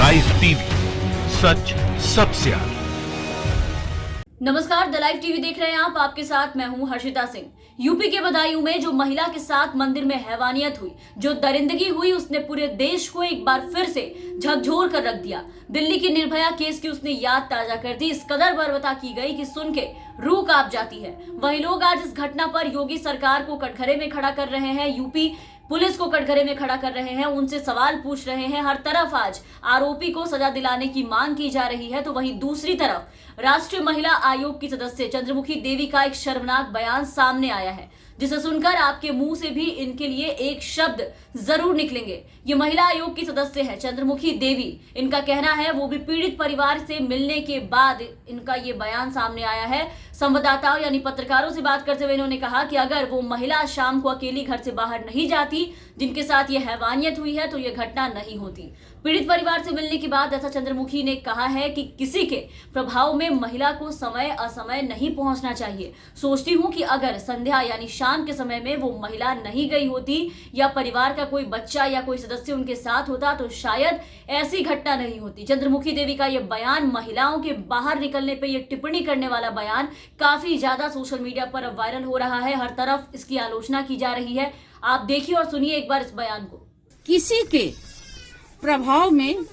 Live TV, सच सबसे आगे। नमस्कार, द लाइव टीवी देख रहे हैं आप। आपके साथ मैं हूं हर्षिता सिंह। यूपी के बदायूं में जो महिला के साथ मंदिर में हैवानियत हुई, जो दरिंदगी हुई, उसने पूरे देश को एक बार फिर से झकझोर कर रख दिया। दिल्ली की निर्भया केस की उसने याद ताजा कर दी। इस कदर बर्बरता की गई कि सुन के रूह कांप जाती है। वही लोग आज इस घटना पर योगी सरकार को कटघरे में खड़ा कर रहे हैं, यूपी पुलिस को कटघरे में खड़ा कर रहे हैं, उनसे सवाल पूछ रहे हैं। हर तरफ आज आरोपी को सजा दिलाने की मांग की जा रही है, तो वहीं दूसरी तरफ राष्ट्रीय महिला आयोग की सदस्य चंद्रमुखी देवी का एक शर्मनाक बयान सामने आया है, जिसे सुनकर आपके मुंह से भी इनके लिए एक शब्द जरूर निकलेंगे। ये महिला आयोग की सदस्य है चंद्रमुखी देवी। इनका कहना है, वो भी पीड़ित परिवार से मिलने के बाद इनका ये बयान सामने आया है। संवाददाताओं यानी पत्रकारों से बात करते हुए इन्होंने कहा कि अगर वो महिला शाम को अकेली घर से बाहर नहीं जाती, जिनके साथ ये हैवानियत हुई है, तो ये घटना नहीं होती। पीड़ित परिवार से मिलने के बाद ऐसा चंद्रमुखी ने कहा है कि किसी के प्रभाव में महिला को समय असमय नहीं पहुंचना चाहिए। सोचती हूं कि अगर संध्या यानी शाम के समय में वो महिला नहीं गई होती या परिवार का कोई बच्चा या कोई सदस्य उनके साथ होता, तो शायद ऐसी घटना नहीं होती। चंद्रमुखी देवी का ये बयान, महिलाओं के बाहर निकलने पर यह टिप्पणी करने वाला बयान, काफी ज्यादा सोशल मीडिया पर अब वायरल हो रहा है। हर तरफ इसकी आलोचना की जा रही है। आप देखिए और सुनिए एक बार इस बयान को। किसी के प्रभाव में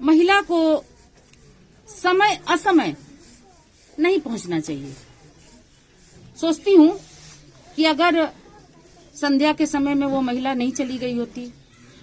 महिला को समय असमय नहीं पहुंचना चाहिए। सोचती हूं कि अगर संध्या के समय में वो महिला नहीं चली गई होती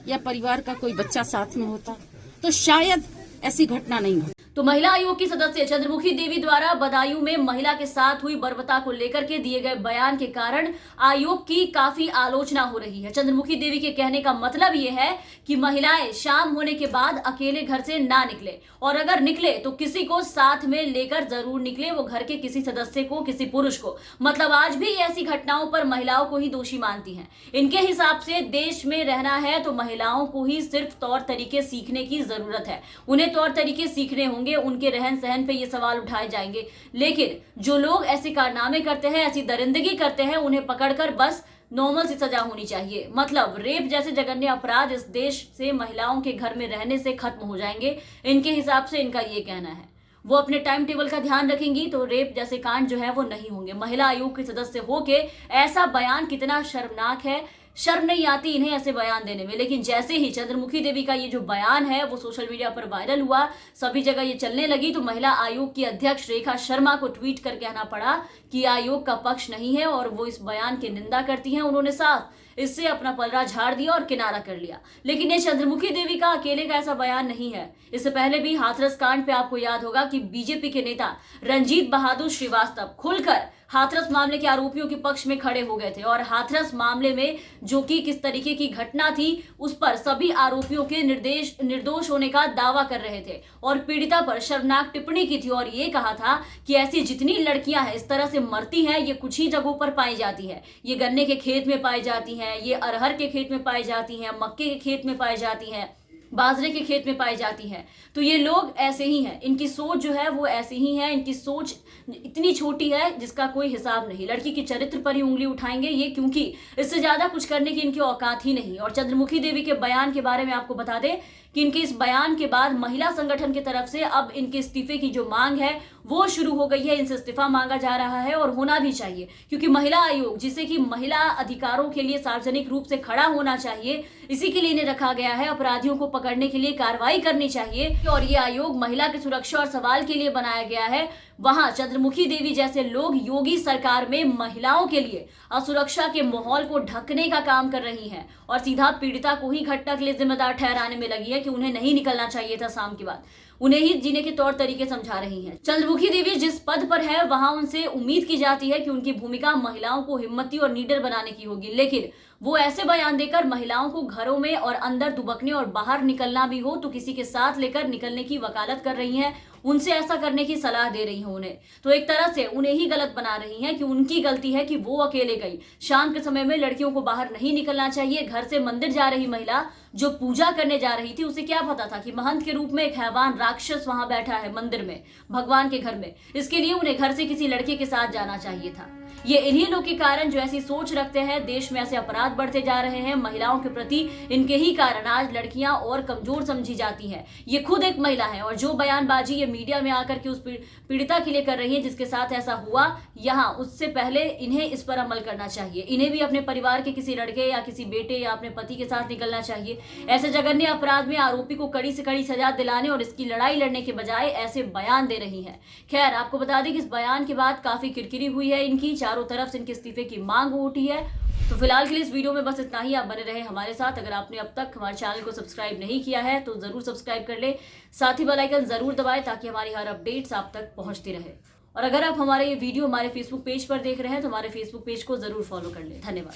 या परिवार का कोई बच्चा साथ में होता, तो शायद ऐसी घटना नहीं होती। तो महिला आयोग की सदस्य चंद्रमुखी देवी द्वारा बदायूं में महिला के साथ हुई बर्बरता को लेकर के दिए गए बयान के कारण आयोग की काफी आलोचना हो रही है। चंद्रमुखी देवी के कहने का मतलब ये है कि महिलाएं शाम होने के बाद अकेले घर से ना निकले, और अगर निकले तो किसी को साथ में लेकर जरूर निकले, वो घर के किसी सदस्य को, किसी पुरुष को। मतलब आज भी ऐसी घटनाओं पर महिलाओं को ही दोषी मानती हैं। इनके हिसाब से देश में रहना है तो महिलाओं को ही सिर्फ तौर तरीके सीखने की जरूरत है। उन्हें तौर तरीके सीखने होंगे, उनके रहन सहन पे ये सवाल उठाए जाएंगे। लेकिन जो लोग ऐसे कारनामे करते हैं, ऐसी दरिंदगी करते हैं, उन्हें पकड़कर बस नॉर्मल सी सजा होनी चाहिए। मतलब रेप जैसे जघन्य अपराध इस देश से महिलाओं के घर में रहने से खत्म हो जाएंगे। इनके हिसाब से इनका ये कहना है। वो अपने टाइम टेबल का ध्यान रखेंगी तो रेप जैसे कांड जो है वो नहीं होंगे। महिला आयोग के सदस्य होके ऐसा बयान कितना शर्मनाक है। शर्म नहीं आती इन्हें ऐसे बयान देने में। लेकिन जैसे ही चंद्रमुखी देवी का ये जो बयान है वो सोशल मीडिया पर वायरल हुआ, सभी जगह ये चलने लगी, तो महिला आयोग की अध्यक्ष रेखा शर्मा को ट्वीट कर कहना पड़ा कि आयोग का पक्ष नहीं है और वो इस बयान की निंदा करती हैं। उन्होंने साफ इससे अपना पलड़ा झाड़ दिया और किनारा कर लिया। लेकिन ये चंद्रमुखी देवी का अकेले का ऐसा बयान नहीं है। इससे पहले भी हाथरस कांड पे आपको याद होगा कि बीजेपी के नेता रंजीत बहादुर श्रीवास्तव खुलकर हाथरस मामले के आरोपियों के पक्ष में खड़े हो गए थे, और हाथरस मामले में जो कि किस तरीके की घटना थी उस पर सभी आरोपियों के निर्दोष होने का दावा कर रहे थे और पीड़िता पर शर्मनाक टिप्पणी की थी और ये कहा था कि ऐसी जितनी लड़कियां हैं इस तरह से मरती हैं, ये कुछ ही जगहों पर पाई जाती है। ये गन्ने के खेत में पाई जाती हैं, ये अरहर के खेत में पाई जाती हैं, मक्के के खेत में पाई जाती हैं, बाजरे के खेत में पाई जाती है। तो ये लोग ऐसे ही हैं, इनकी सोच जो है वो ऐसी ही है। इनकी सोच इतनी छोटी है जिसका कोई हिसाब नहीं। लड़की के चरित्र पर ही उंगली उठाएंगे ये, क्योंकि इससे ज्यादा कुछ करने की इनकी औकात ही नहीं। और चंद्रमुखी देवी के बयान के बारे में आपको बता दें कि इनके इस बयान के बाद महिला संगठन की तरफ से अब इनके इस्तीफे की जो मांग है वो शुरू हो गई है। इनसे इस्तीफा मांगा जा रहा है और होना भी चाहिए, क्योंकि महिला आयोग, जिसे कि महिला अधिकारों के लिए सार्वजनिक रूप से खड़ा होना चाहिए, इसी के लिए इन्हें रखा गया है। अपराधियों को पकड़ने के लिए कार्रवाई करनी चाहिए और ये आयोग महिला की सुरक्षा और सवाल के लिए बनाया गया है। वहां चंद्रमुखी देवी जैसे लोग योगी सरकार में महिलाओं के लिए असुरक्षा के माहौल को ढकने का काम कर रही हैं और सीधा पीड़िता को ही घटना के लिए जिम्मेदार ठहराने में लगी है कि उन्हें नहीं निकलना चाहिए था शाम के बाद। उन्हें ही जीने के तौर तरीके समझा रही हैं। चंद्रमुखी देवी जिस पद पर है वहां उनसे उम्मीद की जाती है कि उनकी भूमिका महिलाओं को हिम्मती और लीडर बनाने की होगी, लेकिन वो ऐसे बयान देकर महिलाओं को घरों में और अंदर दुबकने और बाहर निकलना भी हो तो किसी के साथ लेकर निकलने की वकालत कर रही हैं, उनसे ऐसा करने की सलाह दे रही हैं उन्हें। तो एक तरह से उन्हें ही गलत बना रही हैं कि उनकी गलती है कि वो अकेले गई। शाम के समय में लड़कियों को बाहर नहीं निकलना चाहिए। घर से मंदिर जा रही महिला जो पूजा करने जा रही थी, उसे क्या पता था कि महंत के रूप में एक हैवान राक्षस वहां बैठा है मंदिर में, भगवान के घर में। इसके लिए उन्हें घर से किसी लड़के के साथ जाना चाहिए था। ये इन्हीं लोग के कारण जो ऐसी सोच रखते हैं, देश में ऐसे अपराध बढ़ते जा रहे हैं। महिलाओं के प्रति इनके ही कारण आज लड़कियां और कमजोर समझी जाती हैं। ये खुद एक महिला है और जो बयानबाजी ये मीडिया में आकर के उस पीड़िता के लिए कर रही है जिसके साथ ऐसा हुआ, यहाँ उससे पहले इन्हें इस पर अमल करना चाहिए। इन्हें भी अपने परिवार के किसी लड़के या किसी बेटे या अपने पति के साथ निकलना चाहिए। ऐसे जघन्य अपराध में आरोपी को कड़ी से कड़ी सजा दिलाने और इसकी लड़ाई लड़ने के बजाय ऐसे बयान दे रही है। खैर, आपको बता दें कि इस बयान के बाद काफी किरकिरी हुई है इनकी, चारों तरफ से इनके इस्तीफे की मांग उठी है। तो फिलहाल के लिए इस वीडियो में बस इतना ही। आप बने रहे हमारे साथ। अगर आपने अब तक हमारे चैनल को सब्सक्राइब नहीं किया है तो जरूर सब्सक्राइब कर ले, साथ ही बेल आइकन जरूर दबाएं ताकि हमारी हर अपडेट्स आप तक पहुंचती रहे। और अगर आप हमारे ये वीडियो हमारे फेसबुक पेज पर देख रहे हैं तो हमारे फेसबुक पेज को जरूर फॉलो कर ले। धन्यवाद।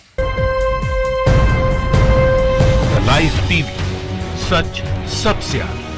लाइव टीवी, सच सबसे आगे।